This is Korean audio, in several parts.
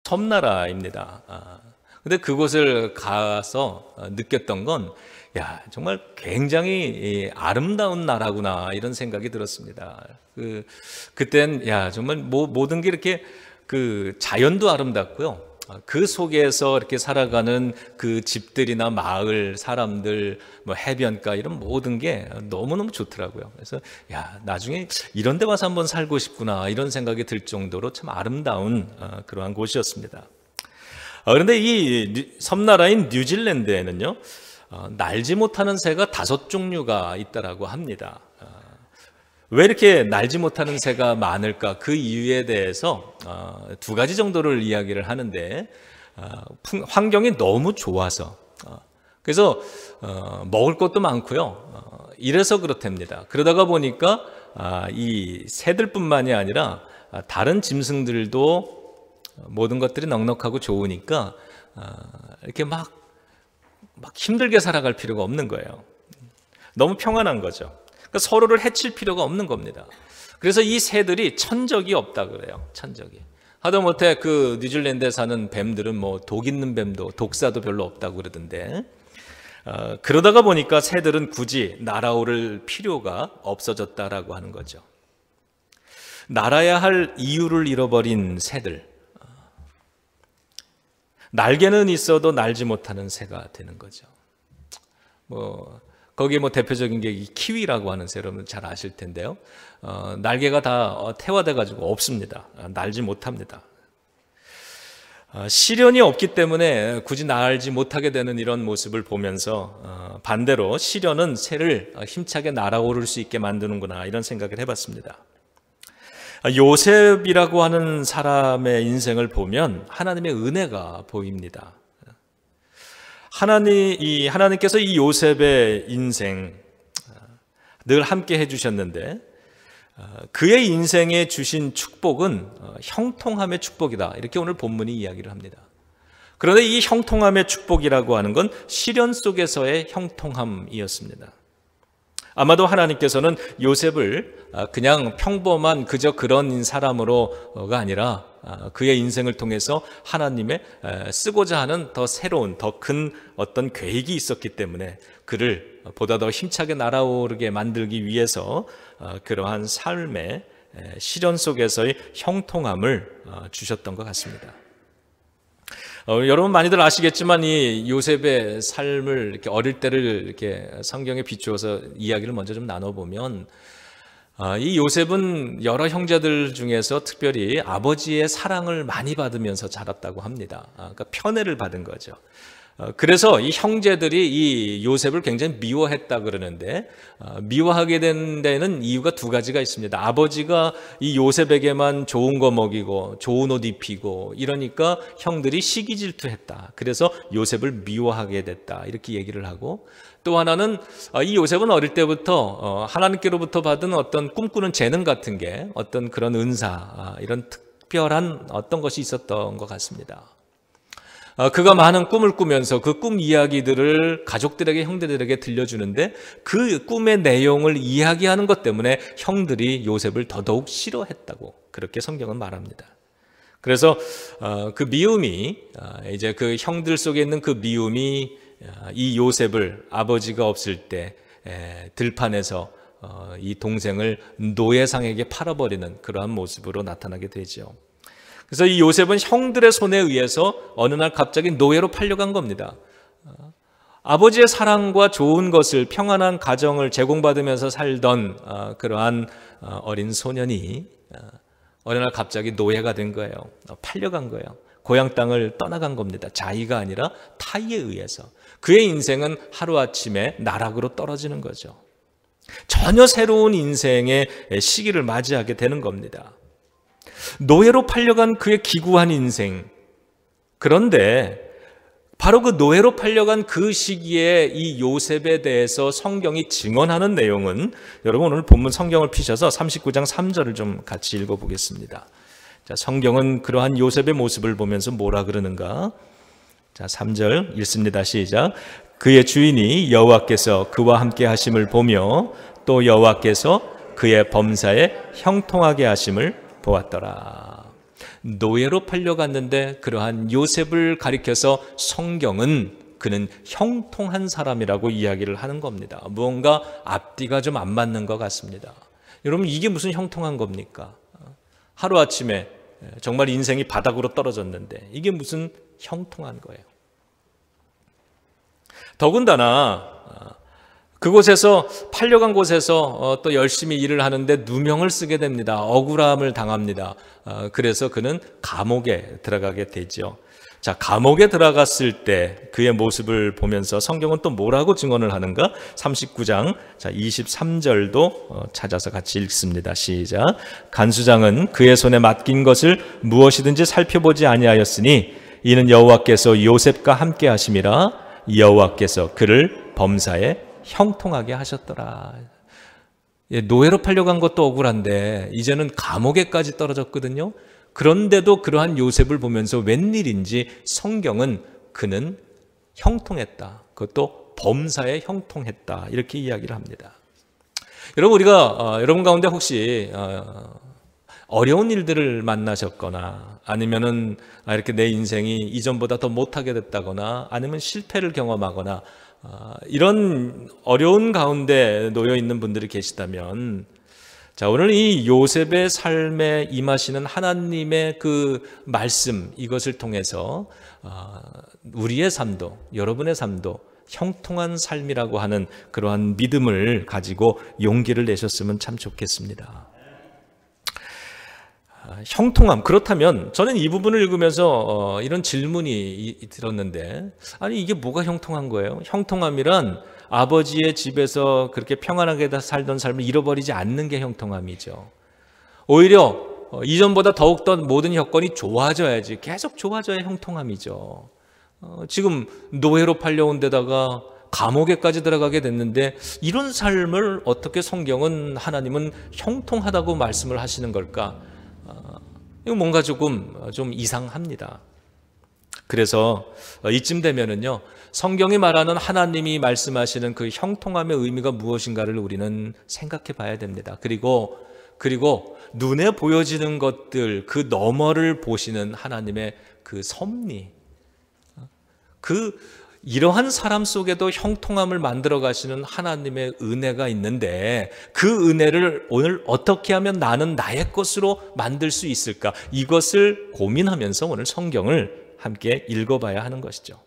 섬나라입니다. 근데 그곳을 가서 느꼈던 건, 야, 정말 굉장히 아름다운 나라구나, 이런 생각이 들었습니다. 그땐, 야, 정말 모든 게 이렇게 자연도 아름답고요. 그 속에서 이렇게 살아가는 그 집들이나 마을, 사람들, 해변가, 이런 모든 게 너무너무 좋더라고요. 그래서, 야, 나중에 이런 데 와서 한번 살고 싶구나, 이런 생각이 들 정도로 참 아름다운 그러한 곳이었습니다. 그런데 이 섬나라인 뉴질랜드에는요, 날지 못하는 새가 5종류가 있다라고 합니다. 왜 이렇게 날지 못하는 새가 많을까? 그 이유에 대해서 2가지 정도를 이야기를 하는데, 환경이 너무 좋아서, 그래서 먹을 것도 많고요. 이래서 그렇답니다. 그러다가 보니까 이 새들뿐만이 아니라 다른 짐승들도 모든 것들이 넉넉하고 좋으니까 이렇게 막 힘들게 살아갈 필요가 없는 거예요. 너무 평안한 거죠. 그러니까 서로를 해칠 필요가 없는 겁니다. 그래서 이 새들이 천적이 없다 그래요. 천적이. 하다못해 그 뉴질랜드에 사는 뱀들은 독 있는 뱀도, 독사도 별로 없다고 그러던데, 그러다가 보니까 새들은 굳이 날아오를 필요가 없어졌다라고 하는 거죠. 날아야 할 이유를 잃어버린 새들, 날개는 있어도 날지 못하는 새가 되는 거죠. 거기에 대표적인 게 이 키위라고 하는 새, 여러분 잘 아실 텐데요. 날개가 다 태화돼 가지고 없습니다. 날지 못합니다. 시련이 없기 때문에 굳이 날지 못하게 되는 이런 모습을 보면서 반대로 시련은 새를 힘차게 날아오를 수 있게 만드는구나, 이런 생각을 해봤습니다. 요셉이라고 하는 사람의 인생을 보면 하나님의 은혜가 보입니다. 하나님께서 이 요셉의 인생 늘 함께 해주셨는데, 그의 인생에 주신 축복은 형통함의 축복이다, 이렇게 오늘 본문이 이야기를 합니다. 그런데 이 형통함의 축복이라고 하는 건 시련 속에서의 형통함이었습니다. 아마도 하나님께서는 요셉을 그냥 평범한 그저 그런 사람으로가 아니라 그의 인생을 통해서 하나님의 쓰고자 하는 더 새로운, 더 큰 어떤 계획이 있었기 때문에 그를 보다 더 힘차게 날아오르게 만들기 위해서 그러한 삶의 시련 속에서의 형통함을 주셨던 것 같습니다. 여러분 많이들 아시겠지만 이 요셉의 삶을 이렇게 어릴 때를 이렇게 성경에 비추어서 이야기를 먼저 좀 나눠보면, 이 요셉은 여러 형제들 중에서 특별히 아버지의 사랑을 많이 받으면서 자랐다고 합니다. 그러니까 편애를 받은 거죠. 그래서 이 형제들이 이 요셉을 굉장히 미워했다 그러는데, 미워하게 된 데는 이유가 2가지가 있습니다. 아버지가 이 요셉에게만 좋은 거 먹이고 좋은 옷 입히고 이러니까 형들이 시기 질투했다. 그래서 요셉을 미워하게 됐다, 이렇게 얘기를 하고, 또 하나는 이 요셉은 어릴 때부터 하나님께로부터 받은 어떤 꿈꾸는 재능 같은 게, 어떤 그런 은사, 이런 특별한 어떤 것이 있었던 것 같습니다. 그가 많은 꿈을 꾸면서 그 꿈 이야기들을 가족들에게, 형제들에게 들려주는데, 그 꿈의 내용을 이야기하는 것 때문에 형들이 요셉을 더더욱 싫어했다고 그렇게 성경은 말합니다. 그래서 그 미움이, 이제 그 형들 속에 있는 그 미움이 이 요셉을 아버지가 없을 때 들판에서 이 동생을 노예상에게 팔아버리는 그러한 모습으로 나타나게 되죠. 그래서 이 요셉은 형들의 손에 의해서 어느 날 갑자기 노예로 팔려간 겁니다. 아버지의 사랑과 좋은 것을, 평안한 가정을 제공받으면서 살던 그러한 어린 소년이 어느 날 갑자기 노예가 된 거예요. 팔려간 거예요. 고향 땅을 떠나간 겁니다. 자의가 아니라 타의에 의해서. 그의 인생은 하루아침에 나락으로 떨어지는 거죠. 전혀 새로운 인생의 시기를 맞이하게 되는 겁니다. 노예로 팔려간 그의 기구한 인생. 그런데 바로 그 노예로 팔려간 그 시기에 이 요셉에 대해서 성경이 증언하는 내용은, 여러분 오늘 본문 성경을 피셔서 39장 3절을 좀 같이 읽어보겠습니다. 자, 성경은 그러한 요셉의 모습을 보면서 뭐라 그러는가? 자, 3절 읽습니다. 시작. 그의 주인이 여호와께서 그와 함께 하심을 보며 또 여호와께서 그의 범사에 형통하게 하심을 보았더라. 노예로 팔려갔는데 그러한 요셉을 가리켜서 성경은 그는 형통한 사람이라고 이야기를 하는 겁니다. 무언가 앞뒤가 좀 안 맞는 것 같습니다. 여러분, 이게 무슨 형통한 겁니까? 하루아침에 정말 인생이 바닥으로 떨어졌는데 이게 무슨 형통한 거예요? 더군다나 그곳에서 팔려간 곳에서 또 열심히 일을 하는데 누명을 쓰게 됩니다. 억울함을 당합니다. 그래서 그는 감옥에 들어가게 되죠. 자, 감옥에 들어갔을 때 그의 모습을 보면서 성경은 또 뭐라고 증언을 하는가? 39장 23절도 찾아서 같이 읽습니다. 시작. 간수장은 그의 손에 맡긴 것을 무엇이든지 살펴보지 아니하였으니 이는 여호와께서 요셉과 함께 하심이라. 여호와께서 그를 범사에 형통하게 하셨더라. 노예로 팔려간 것도 억울한데 이제는 감옥에까지 떨어졌거든요. 그런데도 그러한 요셉을 보면서 웬일인지 성경은 그는 형통했다. 그것도 범사에 형통했다. 이렇게 이야기를 합니다. 여러분, 우리가 여러분 가운데 혹시 어려운 일들을 만나셨거나 아니면은 이렇게 내 인생이 이전보다 더 못하게 됐다거나 아니면 실패를 경험하거나 이런 어려운 가운데 놓여 있는 분들이 계시다면, 자, 오늘 이 요셉의 삶에 임하시는 하나님의 그 말씀, 이것을 통해서 우리의 삶도, 여러분의 삶도 형통한 삶이라고 하는 그러한 믿음을 가지고 용기를 내셨으면 참 좋겠습니다. 형통함, 그렇다면 저는 이 부분을 읽으면서 이런 질문이 들었는데, 아니 이게 뭐가 형통한 거예요? 형통함이란 아버지의 집에서 그렇게 평안하게 살던 삶을 잃어버리지 않는 게 형통함이죠. 오히려 이전보다 더욱더 모든 여건이 좋아져야지, 계속 좋아져야 형통함이죠. 지금 노예로 팔려온 데다가 감옥에까지 들어가게 됐는데 이런 삶을 어떻게 성경은, 하나님은 형통하다고 말씀을 하시는 걸까? 이거 뭔가 좀 이상합니다. 그래서 이쯤 되면은요, 성경이 말하는 하나님이 말씀하시는 그 형통함의 의미가 무엇인가를 우리는 생각해 봐야 됩니다. 그리고 눈에 보여지는 것들 그 너머를 보시는 하나님의 그 섭리, 이러한 사람 속에도 형통함을 만들어 가시는 하나님의 은혜가 있는데 그 은혜를 오늘 어떻게 하면 나는 나의 것으로 만들 수 있을까? 이것을 고민하면서 오늘 성경을 함께 읽어봐야 하는 것이죠.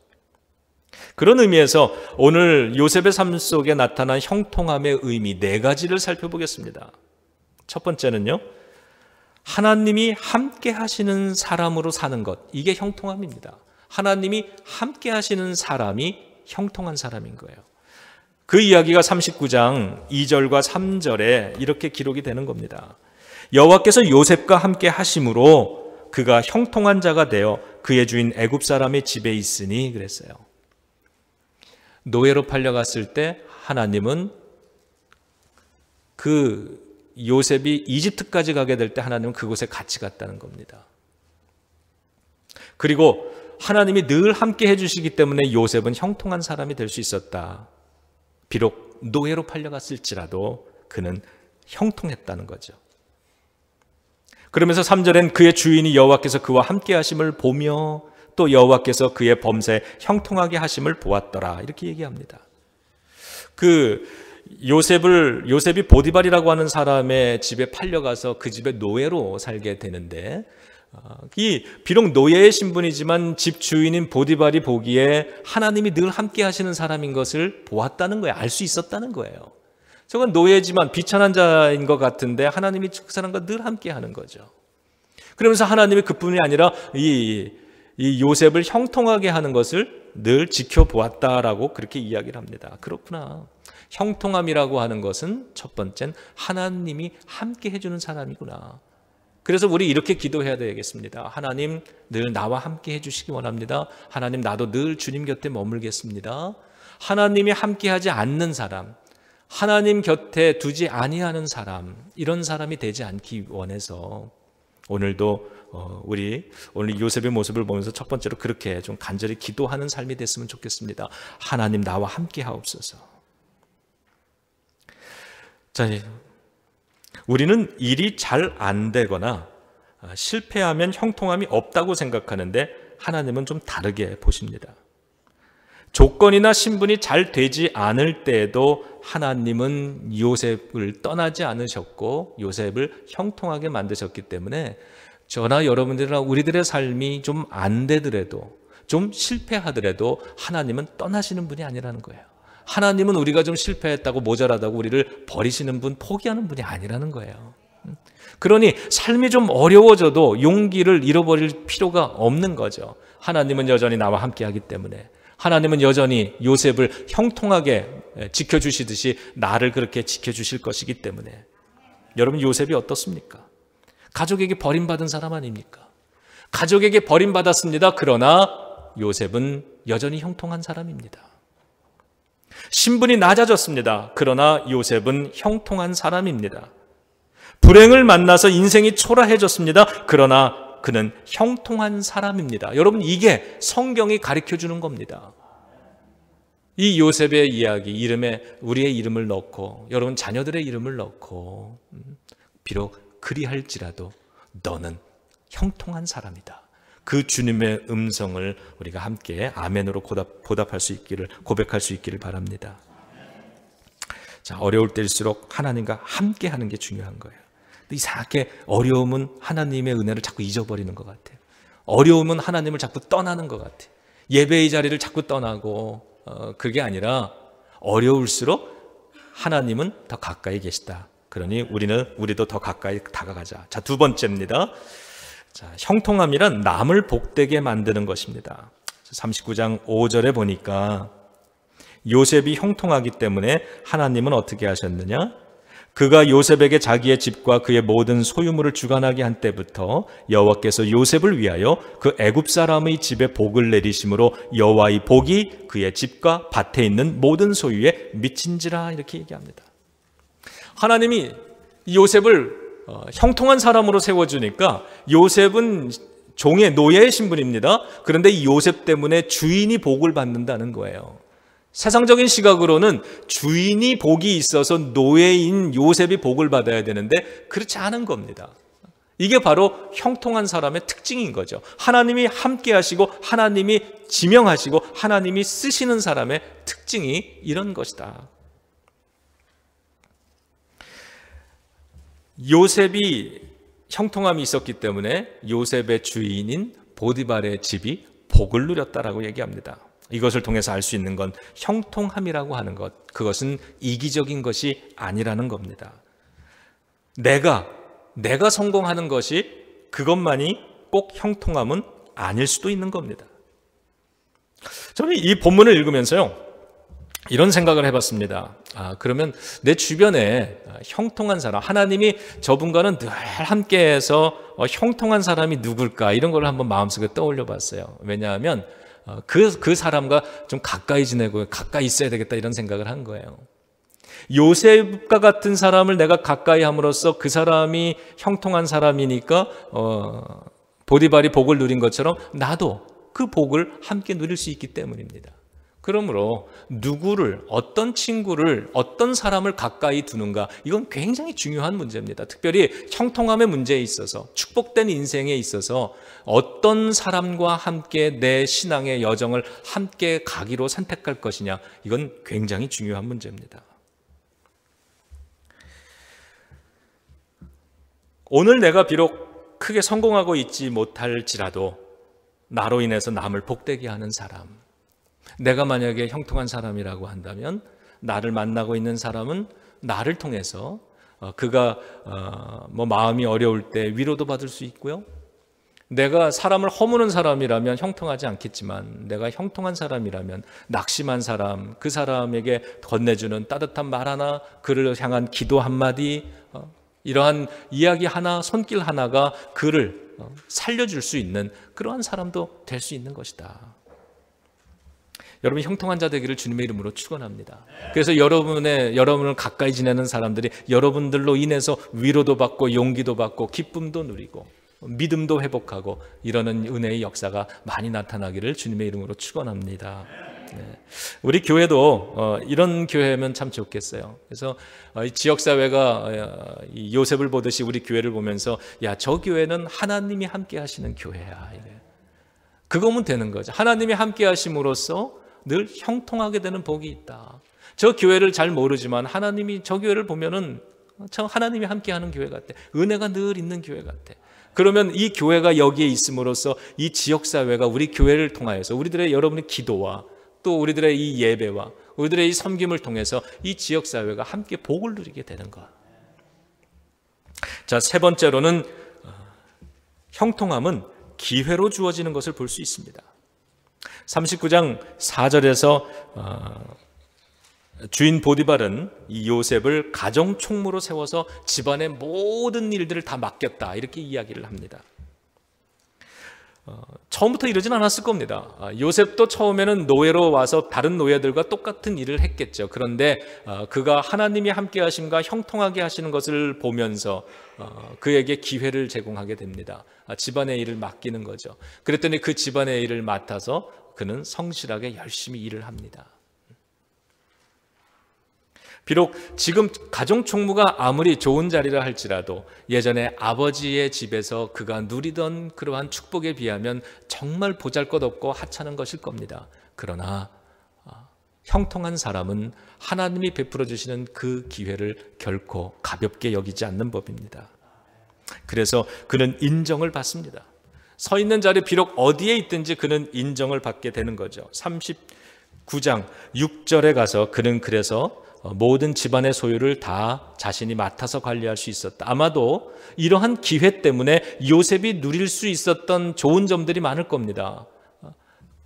그런 의미에서 오늘 요셉의 삶 속에 나타난 형통함의 의미 4가지를 살펴보겠습니다. 첫 번째는요, 하나님이 함께 하시는 사람으로 사는 것, 이게 형통함입니다. 하나님이 함께 하시는 사람이 형통한 사람인 거예요. 그 이야기가 39장 2절과 3절에 이렇게 기록이 되는 겁니다. 여호와께서 요셉과 함께 하심으로 그가 형통한 자가 되어 그의 주인 애굽 사람의 집에 있으니 그랬어요. 노예로 팔려갔을 때 하나님은 그 요셉이 이집트까지 가게 될 때 하나님은 그곳에 같이 갔다는 겁니다. 그리고 하나님이 늘 함께 해주시기 때문에 요셉은 형통한 사람이 될 수 있었다. 비록 노예로 팔려갔을지라도 그는 형통했다는 거죠. 그러면서 3절엔 그의 주인이 여호와께서 그와 함께 하심을 보며 또 여호와께서 그의 범사에 형통하게 하심을 보았더라. 이렇게 얘기합니다. 요셉이 보디발이라고 하는 사람의 집에 팔려가서 그 집에 노예로 살게 되는데, 비록 노예의 신분이지만 집 주인인 보디발이 보기에 하나님이 늘 함께 하시는 사람인 것을 보았다는 거예요. 알 수 있었다는 거예요. 저건 노예지만 비천한 자인 것 같은데 하나님이 그 사람과 늘 함께 하는 거죠. 그러면서 하나님이 그뿐이 아니라 이 요셉을 형통하게 하는 것을 늘 지켜보았다라고 그렇게 이야기를 합니다. 그렇구나. 형통함이라고 하는 것은 첫 번째는 하나님이 함께 해주는 사람이구나. 그래서 우리 이렇게 기도해야 되겠습니다. 하나님, 늘 나와 함께 해주시기 원합니다. 하나님, 나도 늘 주님 곁에 머물겠습니다. 하나님이 함께하지 않는 사람, 하나님 곁에 두지 아니하는 사람, 이런 사람이 되지 않기 원해서 오늘도 오늘 요셉의 모습을 보면서 첫 번째로 그렇게 좀 간절히 기도하는 삶이 됐으면 좋겠습니다. 하나님, 나와 함께 하옵소서. 자, 우리는 일이 잘 안 되거나 실패하면 형통함이 없다고 생각하는데 하나님은 좀 다르게 보십니다. 조건이나 신분이 잘 되지 않을 때에도 하나님은 요셉을 떠나지 않으셨고 요셉을 형통하게 만드셨기 때문에 저나 여러분들이나 우리들의 삶이 좀 안 되더라도, 좀 실패하더라도 하나님은 떠나시는 분이 아니라는 거예요. 하나님은 우리가 좀 실패했다고 모자라다고 우리를 버리시는 분, 포기하는 분이 아니라는 거예요. 그러니 삶이 좀 어려워져도 용기를 잃어버릴 필요가 없는 거죠. 하나님은 여전히 나와 함께 하기 때문에, 하나님은 여전히 요셉을 형통하게 지켜주시듯이 나를 그렇게 지켜주실 것이기 때문에. 여러분, 요셉이 어떻습니까? 가족에게 버림받은 사람 아닙니까? 가족에게 버림받았습니다. 그러나 요셉은 여전히 형통한 사람입니다. 신분이 낮아졌습니다. 그러나 요셉은 형통한 사람입니다. 불행을 만나서 인생이 초라해졌습니다. 그러나 그는 형통한 사람입니다. 여러분, 이게 성경이 가르쳐주는 겁니다. 이 요셉의 이야기, 이름에 우리의 이름을 넣고 여러분 자녀들의 이름을 넣고, 비록 그리할지라도 너는 형통한 사람이다. 그 주님의 음성을 우리가 함께 아멘으로 보답할 수 있기를, 고백할 수 있기를 바랍니다. 자, 어려울 때일수록 하나님과 함께 하는 게 중요한 거예요. 이상하게 어려움은 하나님의 은혜를 자꾸 잊어버리는 것 같아요. 어려움은 하나님을 자꾸 떠나는 것 같아요. 예배의 자리를 자꾸 떠나고, 그게 아니라 어려울수록 하나님은 더 가까이 계시다. 그러니 우리도 더 가까이 다가가자. 자, 두 번째입니다. 자, 형통함이란 남을 복되게 만드는 것입니다. 39장 5절에 보니까 요셉이 형통하기 때문에 하나님은 어떻게 하셨느냐? 그가 요셉에게 자기의 집과 그의 모든 소유물을 주관하게 한 때부터 여호와께서 요셉을 위하여 그 애굽 사람의 집에 복을 내리심으로 여호와의 복이 그의 집과 밭에 있는 모든 소유에 미친지라, 이렇게 얘기합니다. 하나님이 요셉을 형통한 사람으로 세워주니까 요셉은 종의 노예의 신분입니다. 그런데 이 요셉 때문에 주인이 복을 받는다는 거예요. 세상적인 시각으로는 주인이 복이 있어서 노예인 요셉이 복을 받아야 되는데 그렇지 않은 겁니다. 이게 바로 형통한 사람의 특징인 거죠. 하나님이 함께 하시고 하나님이 지명하시고 하나님이 쓰시는 사람의 특징이 이런 것이다. 요셉이 형통함이 있었기 때문에 요셉의 주인인 보디발의 집이 복을 누렸다라고 얘기합니다. 이것을 통해서 알 수 있는 건 형통함이라고 하는 것, 그것은 이기적인 것이 아니라는 겁니다. 내가 성공하는 것이 그것만이 꼭 형통함은 아닐 수도 있는 겁니다. 저는 이 본문을 읽으면서요, 이런 생각을 해봤습니다. 그러면 내 주변에 형통한 사람, 하나님이 저분과는 늘 함께해서 형통한 사람이 누굴까, 이런 걸 한번 마음속에 떠올려 봤어요. 왜냐하면 그 사람과 좀 가까이 지내고 가까이 있어야 되겠다, 이런 생각을 한 거예요. 요셉과 같은 사람을 내가 가까이 함으로써 그 사람이 형통한 사람이니까 보디발이 복을 누린 것처럼 나도 그 복을 함께 누릴 수 있기 때문입니다. 그러므로 누구를, 어떤 친구를, 어떤 사람을 가까이 두는가, 이건 굉장히 중요한 문제입니다. 특별히 형통함의 문제에 있어서, 축복된 인생에 있어서 어떤 사람과 함께 내 신앙의 여정을 함께 가기로 선택할 것이냐, 이건 굉장히 중요한 문제입니다. 오늘 내가 비록 크게 성공하고 있지 못할지라도 나로 인해서 남을 복되게 하는 사람, 내가 만약에 형통한 사람이라고 한다면 나를 만나고 있는 사람은 나를 통해서 그가 마음이 어려울 때 위로도 받을 수 있고요. 내가 사람을 허무는 사람이라면 형통하지 않겠지만 내가 형통한 사람이라면 낙심한 사람, 그 사람에게 건네주는 따뜻한 말 하나, 그를 향한 기도 한마디, 이러한 이야기 하나, 손길 하나가 그를 살려줄 수 있는 그러한 사람도 될 수 있는 것이다. 여러분, 형통한 자 되기를 주님의 이름으로 축원합니다. 그래서 여러분을 가까이 지내는 사람들이 여러분들로 인해서 위로도 받고 용기도 받고 기쁨도 누리고 믿음도 회복하고 이러는 은혜의 역사가 많이 나타나기를 주님의 이름으로 축원합니다. 우리 교회도 이런 교회면 참 좋겠어요. 그래서 이 지역사회가 이 요셉을 보듯이 우리 교회를 보면서 야, 저 교회는 하나님이 함께 하시는 교회야. 이래. 그거면 되는 거죠. 하나님이 함께 하심으로써 늘 형통하게 되는 복이 있다. 저 교회를 잘 모르지만 하나님이 저 교회를 보면은 참 하나님이 함께 하는 교회 같아. 은혜가 늘 있는 교회 같아. 그러면 이 교회가 여기에 있음으로써 이 지역사회가 우리 교회를 통하여서 우리들의 여러분의 기도와 또 우리들의 이 예배와 우리들의 이 섬김을 통해서 이 지역사회가 함께 복을 누리게 되는 것. 자, 세 번째로는 형통함은 기회로 주어지는 것을 볼 수 있습니다. 39장 4절에서 주인 보디발은 이 요셉을 가정 총무로 세워서 집안의 모든 일들을 다 맡겼다, 이렇게 이야기를 합니다. 처음부터 이러진 않았을 겁니다. 요셉도 처음에는 노예로 와서 다른 노예들과 똑같은 일을 했겠죠. 그런데 그가 하나님이 함께 하심과 형통하게 하시는 것을 보면서 그에게 기회를 제공하게 됩니다. 집안의 일을 맡기는 거죠. 그랬더니 그 집안의 일을 맡아서 그는 성실하게 열심히 일을 합니다. 비록 지금 가정총무가 아무리 좋은 자리라 할지라도 예전에 아버지의 집에서 그가 누리던 그러한 축복에 비하면 정말 보잘것없고 하찮은 것일 겁니다. 그러나 형통한 사람은 하나님이 베풀어 주시는 그 기회를 결코 가볍게 여기지 않는 법입니다. 그래서 그는 인정을 받습니다. 서 있는 자리 비록 어디에 있든지 그는 인정을 받게 되는 거죠. 39장 6절에 가서 그는 그래서 모든 집안의 소유를 다 자신이 맡아서 관리할 수 있었다. 아마도 이러한 기회 때문에 요셉이 누릴 수 있었던 좋은 점들이 많을 겁니다.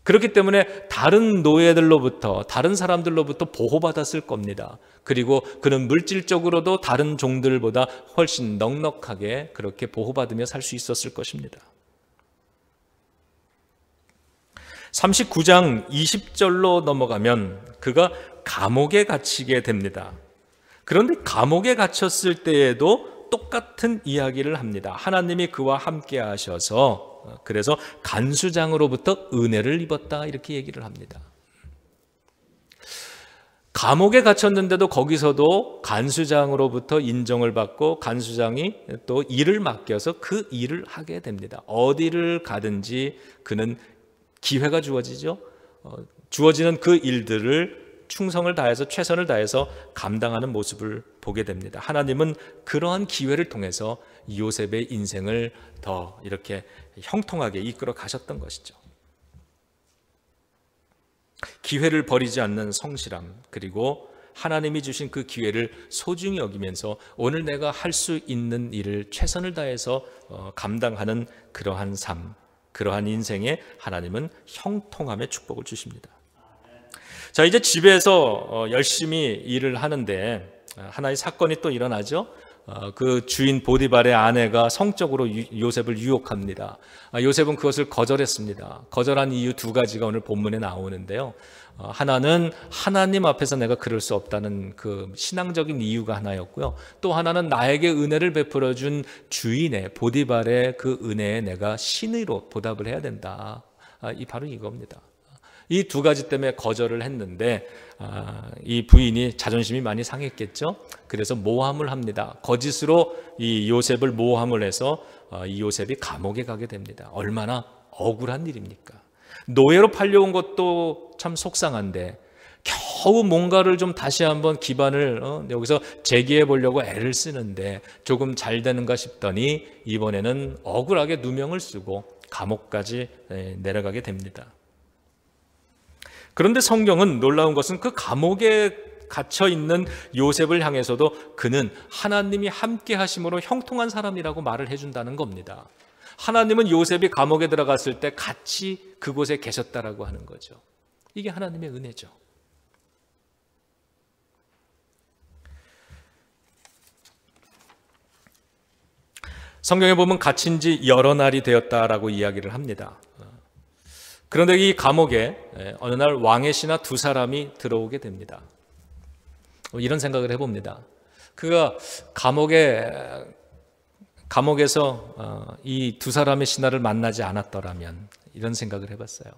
그렇기 때문에 다른 노예들로부터, 다른 사람들로부터 보호받았을 겁니다. 그리고 그는 물질적으로도 다른 종들보다 훨씬 넉넉하게 그렇게 보호받으며 살 수 있었을 것입니다. 39장 20절로 넘어가면 그가 감옥에 갇히게 됩니다. 그런데 감옥에 갇혔을 때에도 똑같은 이야기를 합니다. 하나님이 그와 함께 하셔서 그래서 간수장으로부터 은혜를 입었다, 이렇게 얘기를 합니다. 감옥에 갇혔는데도 거기서도 간수장으로부터 인정을 받고 간수장이 또 일을 맡겨서 그 일을 하게 됩니다. 어디를 가든지 그는 기회가 주어지죠. 주어지는 그 일들을 충성을 다해서 최선을 다해서 감당하는 모습을 보게 됩니다. 하나님은 그러한 기회를 통해서 요셉의 인생을 더 이렇게 형통하게 이끌어 가셨던 것이죠. 기회를 버리지 않는 성실함, 그리고 하나님이 주신 그 기회를 소중히 여기면서 오늘 내가 할 수 있는 일을 최선을 다해서 감당하는 그러한 삶, 그러한 인생에 하나님은 형통함의 축복을 주십니다. 자, 이제 집에서 열심히 일을 하는데 하나의 사건이 또 일어나죠. 그 주인 보디발의 아내가 성적으로 요셉을 유혹합니다. 요셉은 그것을 거절했습니다. 거절한 이유 두 가지가 오늘 본문에 나오는데요. 하나는 하나님 앞에서 내가 그럴 수 없다는 그 신앙적인 이유가 하나였고요. 또 하나는 나에게 은혜를 베풀어 준 주인의 보디발의 그 은혜에 내가 신의로 보답을 해야 된다. 바로 이겁니다. 이 두 가지 때문에 거절을 했는데 이 부인이 자존심이 많이 상했겠죠. 그래서 모함을 합니다. 거짓으로 이 요셉을 모함을 해서 이 요셉이 감옥에 가게 됩니다. 얼마나 억울한 일입니까? 노예로 팔려온 것도 참 속상한데 겨우 뭔가를 좀 다시 한번 기반을 여기서 재기해 보려고 애를 쓰는데 조금 잘 되는가 싶더니 이번에는 억울하게 누명을 쓰고 감옥까지 내려가게 됩니다. 그런데 성경은 놀라운 것은 그 감옥에 갇혀 있는 요셉을 향해서도 그는 하나님이 함께 하심으로 형통한 사람이라고 말을 해준다는 겁니다. 하나님은 요셉이 감옥에 들어갔을 때 같이 그곳에 계셨다라고 하는 거죠. 이게 하나님의 은혜죠. 성경에 보면 갇힌 지 여러 날이 되었다라고 이야기를 합니다. 그런데 이 감옥에 어느 날 왕의 신하 두 사람이 들어오게 됩니다. 이런 생각을 해봅니다. 그가 감옥에서 이 두 사람의 신하를 만나지 않았더라면, 이런 생각을 해봤어요.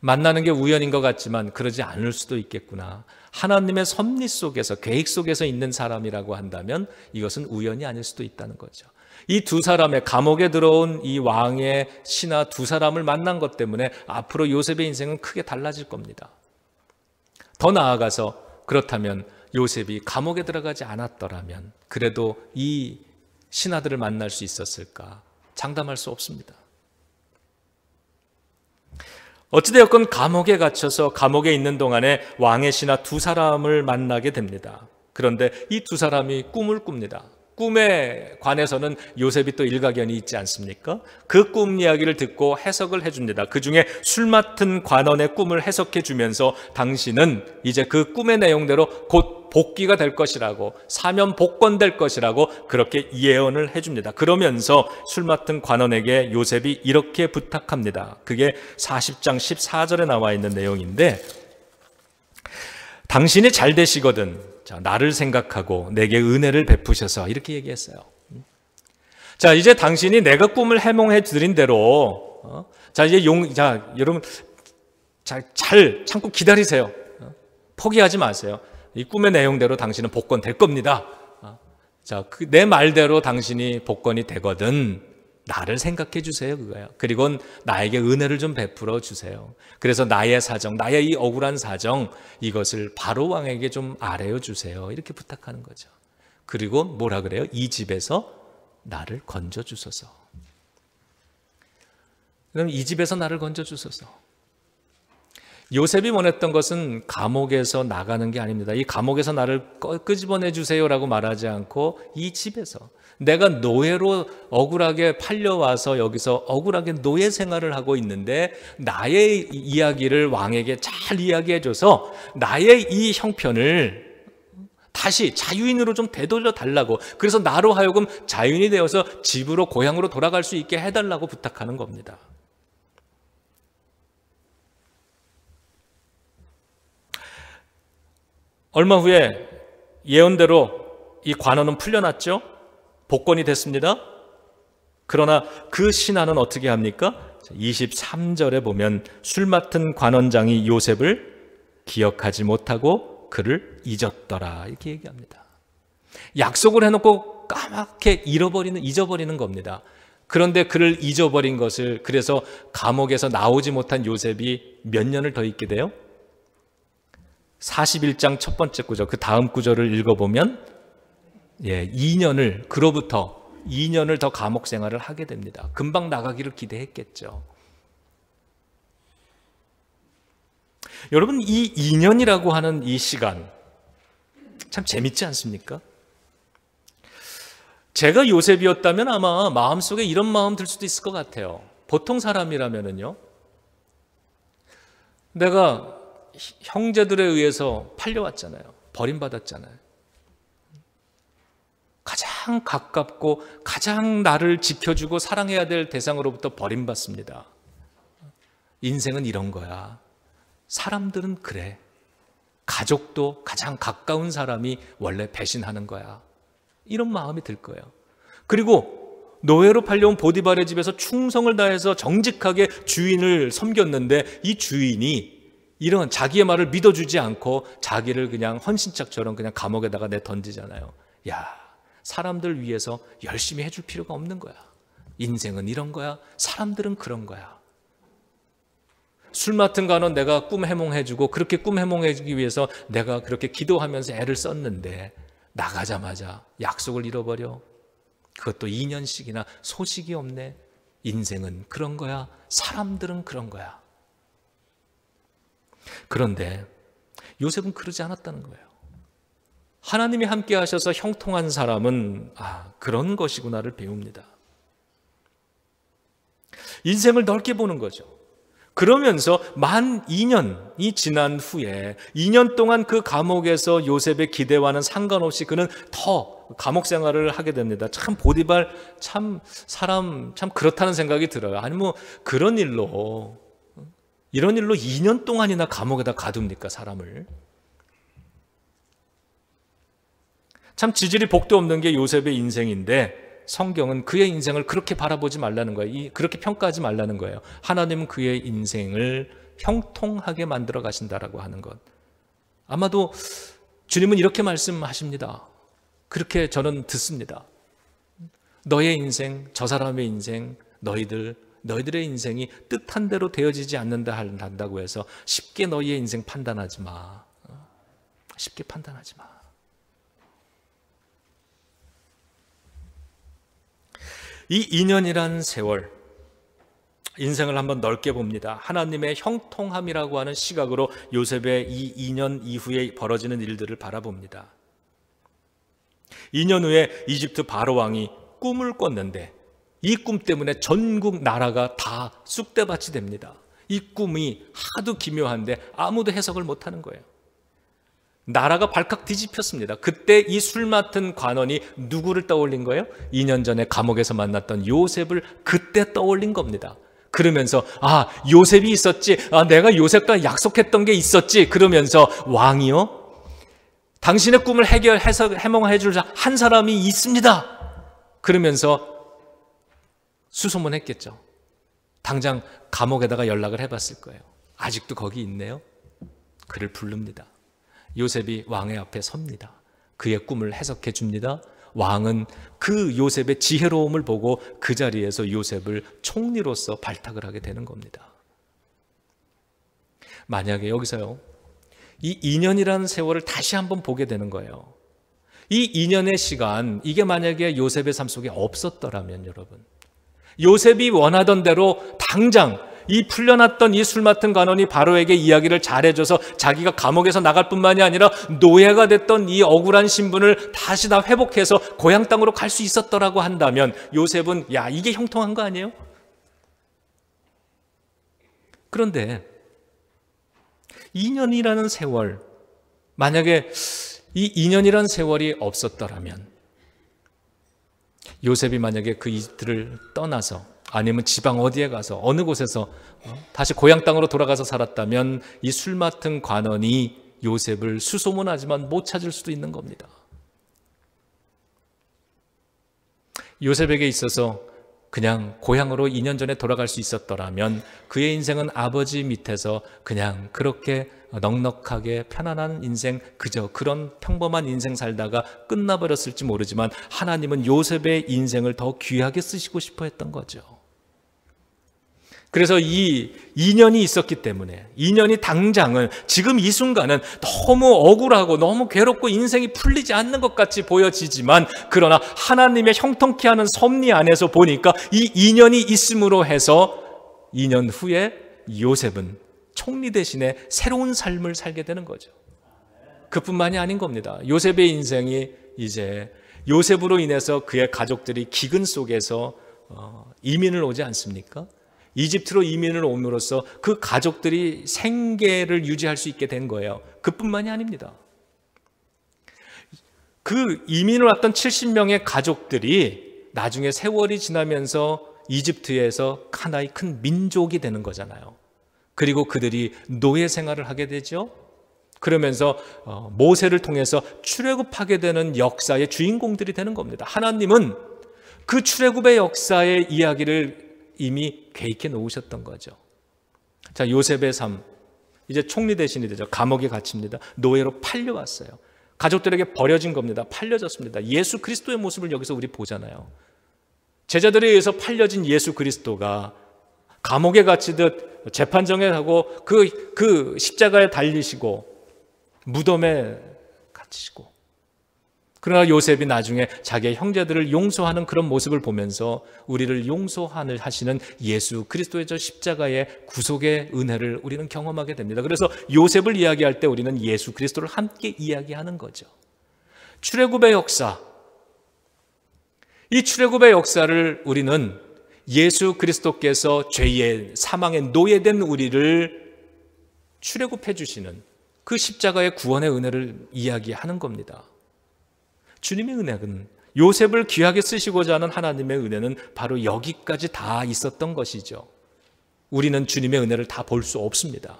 만나는 게 우연인 것 같지만 그러지 않을 수도 있겠구나. 하나님의 섭리 속에서, 계획 속에서 있는 사람이라고 한다면 이것은 우연이 아닐 수도 있다는 거죠. 이 두 사람의 감옥에 들어온 이 왕의 신하 두 사람을 만난 것 때문에 앞으로 요셉의 인생은 크게 달라질 겁니다. 더 나아가서 그렇다면 요셉이 감옥에 들어가지 않았더라면 그래도 이 신하들을 만날 수 있었을까? 장담할 수 없습니다. 어찌되었건 감옥에 갇혀서 감옥에 있는 동안에 왕의 신하 두 사람을 만나게 됩니다. 그런데 이 두 사람이 꿈을 꿉니다. 꿈에 관해서는 요셉이 또 일가견이 있지 않습니까? 그 꿈 이야기를 듣고 해석을 해줍니다. 그 중에 술 맡은 관원의 꿈을 해석해 주면서 당신은 이제 그 꿈의 내용대로 곧 복귀가 될 것이라고, 사면 복권될 것이라고 그렇게 예언을 해줍니다. 그러면서 술 맡은 관원에게 요셉이 이렇게 부탁합니다. 그게 40장 14절에 나와 있는 내용인데, 당신이 잘 되시거든 자, 나를 생각하고 내게 은혜를 베푸셔서, 이렇게 얘기했어요. 자, 이제 당신이 내가 꿈을 해몽해 드린 대로 자, 이제 여러분 잘 참고 기다리세요. 포기하지 마세요. 이 꿈의 내용대로 당신은 복권 될 겁니다. 자, 내 말대로 당신이 복권이 되거든 나를 생각해 주세요, 그거예요. 그리고 나에게 은혜를 좀 베풀어 주세요. 그래서 나의 사정, 나의 이 억울한 사정, 이것을 바로 왕에게 좀 아뢰어 주세요. 이렇게 부탁하는 거죠. 그리고 뭐라 그래요? 이 집에서 나를 건져 주소서. 그럼 이 집에서 나를 건져 주소서. 요셉이 원했던 것은 감옥에서 나가는 게 아닙니다. 이 감옥에서 나를 끄집어내 주세요라고 말하지 않고 이 집에서, 내가 노예로 억울하게 팔려와서 여기서 억울하게 노예 생활을 하고 있는데 나의 이야기를 왕에게 잘 이야기해줘서 나의 이 형편을 다시 자유인으로 좀 되돌려 달라고, 그래서 나로 하여금 자유인이 되어서 집으로, 고향으로 돌아갈 수 있게 해달라고 부탁하는 겁니다. 얼마 후에 예언대로 이 관원은 풀려났죠. 복권이 됐습니다. 그러나 그 신하는 어떻게 합니까? 23절에 보면 술 맡은 관원장이 요셉을 기억하지 못하고 그를 잊었더라, 이렇게 얘기합니다. 약속을 해놓고 까맣게 잊어버리는 겁니다. 그런데 그를 잊어버린 것을, 그래서 감옥에서 나오지 못한 요셉이 몇 년을 더 있게 돼요? 41장 첫 번째 구절, 그 다음 구절을 읽어보면 2년을, 그로부터 2년을 더 감옥 생활을 하게 됩니다. 금방 나가기를 기대했겠죠. 여러분, 이 2년이라고 하는 이 시간 참 재밌지 않습니까? 제가 요셉이었다면 아마 마음속에 이런 마음 들 수도 있을 것 같아요. 보통 사람이라면요, 내가 형제들에 의해서 팔려왔잖아요. 버림받았잖아요. 가장 가깝고 가장 나를 지켜주고 사랑해야 될 대상으로부터 버림받습니다. 인생은 이런 거야. 사람들은 그래. 가족도 가장 가까운 사람이 원래 배신하는 거야. 이런 마음이 들 거예요. 그리고 노예로 팔려온 보디발의 집에서 충성을 다해서 정직하게 주인을 섬겼는데 이 주인이 이런 자기의 말을 믿어주지 않고 자기를 그냥 헌신짝처럼 그냥 감옥에다가 내던지잖아요. 야, 사람들 위해서 열심히 해줄 필요가 없는 거야. 인생은 이런 거야. 사람들은 그런 거야. 술 맡은 관원 내가 꿈 해몽해주고, 그렇게 꿈 해몽해주기 위해서 내가 그렇게 기도하면서 애를 썼는데 나가자마자 약속을 잃어버려. 그것도 2년씩이나 소식이 없네. 인생은 그런 거야. 사람들은 그런 거야. 그런데 요셉은 그러지 않았다는 거예요. 하나님이 함께 하셔서 형통한 사람은 그런 것이구나를 배웁니다. 인생을 넓게 보는 거죠. 그러면서 만 2년이 지난 후에 2년 동안 그 감옥에서 요셉의 기대와는 상관없이 그는 더 감옥 생활을 하게 됩니다. 참 보디발 참 사람 참 그렇다는 생각이 들어요. 아니 뭐 이런 일로 2년 동안이나 감옥에다 가둡니까, 사람을? 참 지질이 복도 없는 게 요셉의 인생인데 성경은 그의 인생을 그렇게 바라보지 말라는 거예요. 그렇게 평가하지 말라는 거예요. 하나님은 그의 인생을 형통하게 만들어 가신다라고 하는 것. 아마도 주님은 이렇게 말씀하십니다. 그렇게 저는 듣습니다. 너의 인생, 저 사람의 인생, 너희들의 인생이 뜻한 대로 되어지지 않는다 한다고 해서 쉽게 너희의 인생 판단하지 마. 쉽게 판단하지 마. 이 2년이란 세월, 인생을 한번 넓게 봅니다. 하나님의 형통함이라고 하는 시각으로 요셉의 이 2년 이후에 벌어지는 일들을 바라봅니다. 2년 후에 이집트 바로 왕이 꿈을 꿨는데 이 꿈 때문에 전국 나라가 다 쑥대밭이 됩니다. 이 꿈이 하도 기묘한데 아무도 해석을 못하는 거예요. 나라가 발칵 뒤집혔습니다. 그때 이 술 맡은 관원이 누구를 떠올린 거예요? 2년 전에 감옥에서 만났던 요셉을 그때 떠올린 겁니다. 그러면서 요셉이 있었지, 내가 요셉과 약속했던 게 있었지. 그러면서 왕이요, 당신의 꿈을 해몽해 줄 한 사람이 있습니다. 그러면서 수소문했겠죠. 당장 감옥에다가 연락을 해봤을 거예요. 아직도 거기 있네요. 그를 부릅니다. 요셉이 왕의 앞에 섭니다. 그의 꿈을 해석해 줍니다. 왕은 그 요셉의 지혜로움을 보고 그 자리에서 요셉을 총리로서 발탁을 하게 되는 겁니다. 만약에 여기서요, 이 2년이라는 세월을 다시 한번 보게 되는 거예요. 이 2년의 시간, 이게 만약에 요셉의 삶 속에 없었더라면, 여러분, 요셉이 원하던 대로 당장 이 풀려났던 이 술 맡은 관원이 바로에게 이야기를 잘해줘서 자기가 감옥에서 나갈 뿐만이 아니라 노예가 됐던 이 억울한 신분을 다시 다 회복해서 고향 땅으로 갈 수 있었더라고 한다면 요셉은 이게 형통한 거 아니에요? 그런데 2년이라는 세월, 만약에 이 2년이라는 세월이 없었더라면, 요셉이 만약에 그 이집트를 떠나서 아니면 지방 어디에 가서 어느 곳에서 다시 고향 땅으로 돌아가서 살았다면 이 술 맡은 관원이 요셉을 수소문하지만 못 찾을 수도 있는 겁니다. 요셉에게 있어서 그냥 고향으로 2년 전에 돌아갈 수 있었더라면 그의 인생은 아버지 밑에서 그냥 그렇게 넉넉하게 편안한 인생, 그저 그런 평범한 인생 살다가 끝나버렸을지 모르지만 하나님은 요셉의 인생을 더 귀하게 쓰시고 싶어 했던 거죠. 그래서 이 2년이 있었기 때문에, 2년이 당장은 지금 이 순간은 너무 억울하고 너무 괴롭고 인생이 풀리지 않는 것 같이 보여지지만, 그러나 하나님의 형통케 하는 섭리 안에서 보니까 이 2년이 있음으로 해서 2년 후에 요셉은 총리 대신에 새로운 삶을 살게 되는 거죠. 그뿐만이 아닌 겁니다. 요셉의 인생이 이제 요셉으로 인해서 그의 가족들이 기근 속에서 이민을 오지 않습니까? 이집트로 이민을 옴으로써 그 가족들이 생계를 유지할 수 있게 된 거예요. 그뿐만이 아닙니다. 그 이민을 왔던 70명의 가족들이 나중에 세월이 지나면서 이집트에서 하나의 큰 민족이 되는 거잖아요. 그리고 그들이 노예 생활을 하게 되죠. 그러면서 모세를 통해서 출애굽하게 되는 역사의 주인공들이 되는 겁니다. 하나님은 그 출애굽의 역사의 이야기를 이미 계획해 놓으셨던 거죠. 자, 요셉의 삶, 이제 총리 대신이 되죠. 감옥에 갇힙니다. 노예로 팔려왔어요. 가족들에게 버려진 겁니다. 팔려졌습니다. 예수 그리스도의 모습을 여기서 우리 보잖아요. 제자들에 의해서 팔려진 예수 그리스도가 감옥에 갇히듯 재판정에 하고 그 십자가에 달리시고 무덤에 갇히시고, 그러나 요셉이 나중에 자기의 형제들을 용서하는 그런 모습을 보면서 우리를 용서하시는 예수 그리스도의 저 십자가의 구속의 은혜를 우리는 경험하게 됩니다. 그래서 요셉을 이야기할 때 우리는 예수 그리스도를 함께 이야기하는 거죠. 출애굽의 역사, 이 출애굽의 역사를 우리는 예수 그리스도께서 죄의 사망의 노예된 우리를 출애굽해 주시는 그 십자가의 구원의 은혜를 이야기하는 겁니다. 주님의 은혜는, 요셉을 귀하게 쓰시고자 하는 하나님의 은혜는 바로 여기까지 다 있었던 것이죠. 우리는 주님의 은혜를 다 볼 수 없습니다.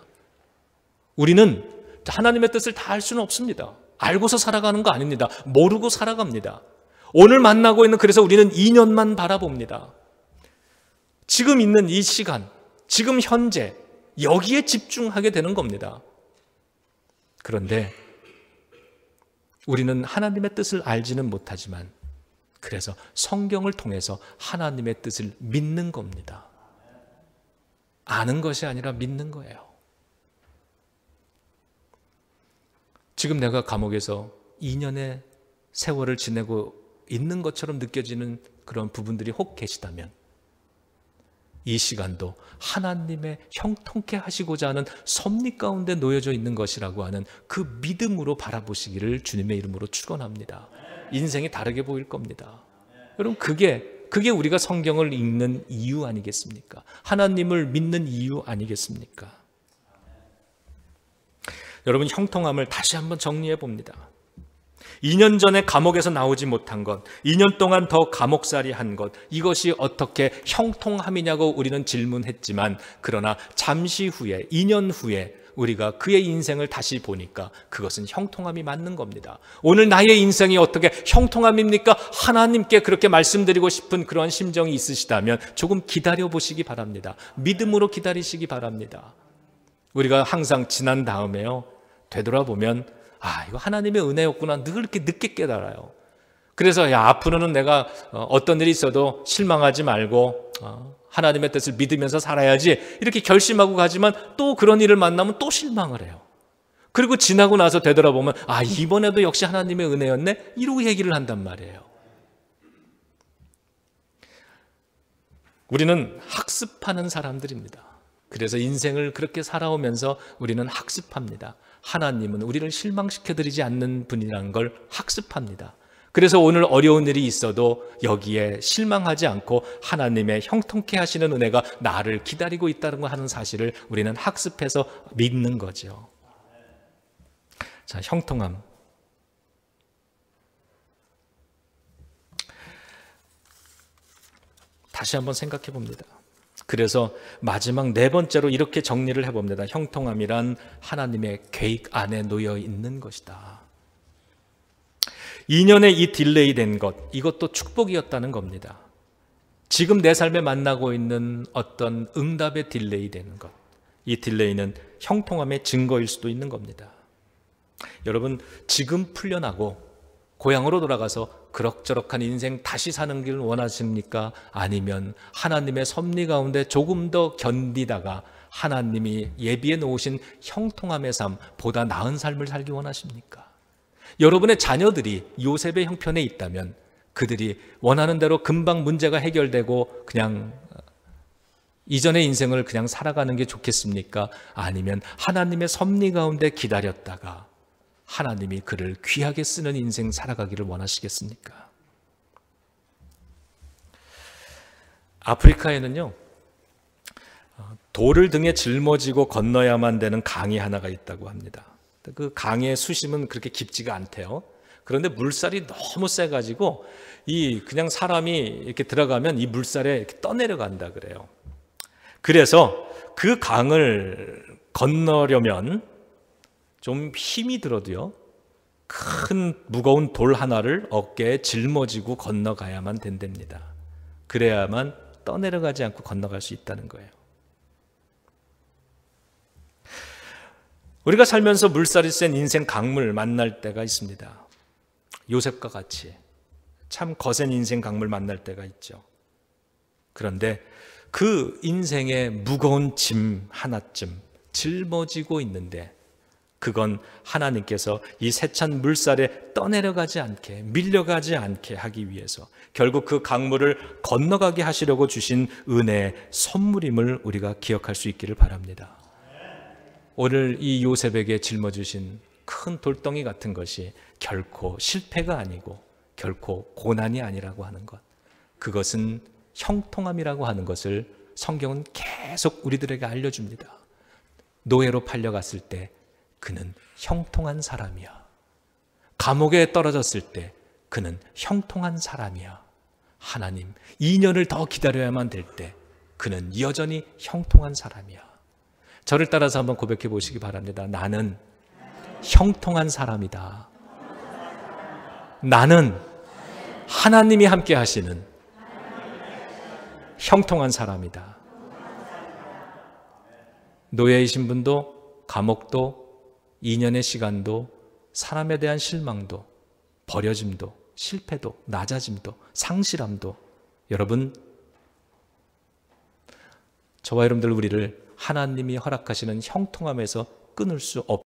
우리는 하나님의 뜻을 다 알 수는 없습니다. 알고서 살아가는 거 아닙니다. 모르고 살아갑니다. 오늘 만나고 있는, 그래서 우리는 2년만 바라봅니다. 지금 있는 이 시간, 지금 현재, 여기에 집중하게 되는 겁니다. 그런데 우리는 하나님의 뜻을 알지는 못하지만 그래서 성경을 통해서 하나님의 뜻을 믿는 겁니다. 아는 것이 아니라 믿는 거예요. 지금 내가 감옥에서 2년의 세월을 지내고 있는 것처럼 느껴지는 그런 부분들이 혹 계시다면 이 시간도 하나님의 형통케 하시고자 하는 섭리 가운데 놓여져 있는 것이라고 하는 그 믿음으로 바라보시기를 주님의 이름으로 축원합니다. 인생이 다르게 보일 겁니다. 여러분, 그게 우리가 성경을 읽는 이유 아니겠습니까? 하나님을 믿는 이유 아니겠습니까? 여러분, 형통함을 다시 한번 정리해 봅니다. 2년 전에 감옥에서 나오지 못한 것, 2년 동안 더 감옥살이 한 것, 이것이 어떻게 형통함이냐고 우리는 질문했지만, 그러나 잠시 후에, 2년 후에 우리가 그의 인생을 다시 보니까 그것은 형통함이 맞는 겁니다. 오늘 나의 인생이 어떻게 형통함입니까? 하나님께 그렇게 말씀드리고 싶은 그런 심정이 있으시다면 조금 기다려 보시기 바랍니다. 믿음으로 기다리시기 바랍니다. 우리가 항상 지난 다음에요, 되돌아보면 이거 하나님의 은혜였구나 늘 이렇게 늦게 깨달아요. 그래서 앞으로는 내가 어떤 일이 있어도 실망하지 말고 하나님의 뜻을 믿으면서 살아야지 이렇게 결심하고 가지만 또 그런 일을 만나면 또 실망을 해요. 그리고 지나고 나서 되돌아보면 이번에도 역시 하나님의 은혜였네 이러고 얘기를 한단 말이에요. 우리는 학습하는 사람들입니다. 그래서 인생을 그렇게 살아오면서 우리는 학습합니다. 하나님은 우리를 실망시켜드리지 않는 분이라는 걸 학습합니다. 그래서 오늘 어려운 일이 있어도 여기에 실망하지 않고 하나님의 형통케 하시는 은혜가 나를 기다리고 있다는 거 하는 사실을 우리는 학습해서 믿는 거죠. 자, 형통함. 다시 한번 생각해 봅니다. 그래서 마지막 4번째로 이렇게 정리를 해봅니다. 형통함이란 하나님의 계획 안에 놓여 있는 것이다. 2년의 이 딜레이 된 것, 이것도 축복이었다는 겁니다. 지금 내 삶에 만나고 있는 어떤 응답의 딜레이 되는 것, 이 딜레이는 형통함의 증거일 수도 있는 겁니다. 여러분, 지금 풀려나고 고향으로 돌아가서 그럭저럭한 인생 다시 사는 길 원하십니까? 아니면 하나님의 섭리 가운데 조금 더 견디다가 하나님이 예비해 놓으신 형통함의 삶, 보다 나은 삶을 살기 원하십니까? 여러분의 자녀들이 요셉의 형편에 있다면 그들이 원하는 대로 금방 문제가 해결되고 그냥 이전의 인생을 그냥 살아가는 게 좋겠습니까? 아니면 하나님의 섭리 가운데 기다렸다가 하나님이 그를 귀하게 쓰는 인생 살아가기를 원하시겠습니까? 아프리카에는요, 돌을 등에 짊어지고 건너야만 되는 강이 하나가 있다고 합니다. 그 강의 수심은 그렇게 깊지가 않대요. 그런데 물살이 너무 세가지고 그냥 사람이 이렇게 들어가면 이 물살에 이렇게 떠내려간다 그래요. 그래서 그 강을 건너려면 좀 힘이 들어도요, 큰 무거운 돌 하나를 어깨에 짊어지고 건너가야만 된답니다. 그래야만 떠내려가지 않고 건너갈 수 있다는 거예요. 우리가 살면서 물살이 센 인생 강물 만날 때가 있습니다. 요셉과 같이 참 거센 인생 강물 만날 때가 있죠. 그런데 그 인생의 무거운 짐 하나쯤 짊어지고 있는데 그건 하나님께서 이 세찬 물살에 떠내려가지 않게, 밀려가지 않게 하기 위해서 결국 그 강물을 건너가게 하시려고 주신 은혜의 선물임을 우리가 기억할 수 있기를 바랍니다. 오늘 이 요셉에게 짊어주신 큰 돌덩이 같은 것이 결코 실패가 아니고 결코 고난이 아니라고 하는 것, 그것은 형통함이라고 하는 것을 성경은 계속 우리들에게 알려줍니다. 노예로 팔려갔을 때 그는 형통한 사람이야. 감옥에 떨어졌을 때 그는 형통한 사람이야. 하나님, 2년을 더 기다려야만 될 때 그는 여전히 형통한 사람이야. 저를 따라서 한번 고백해 보시기 바랍니다. 나는 형통한 사람이다. 나는 하나님이 함께 하시는 형통한 사람이다. 노예이신 분도 감옥도 2년의 시간도 사람에 대한 실망도 버려짐도 실패도 낮아짐도 상실함도 여러분 저와 여러분들 우리를 하나님이 허락하시는 형통함에서 끊을 수 없습니다.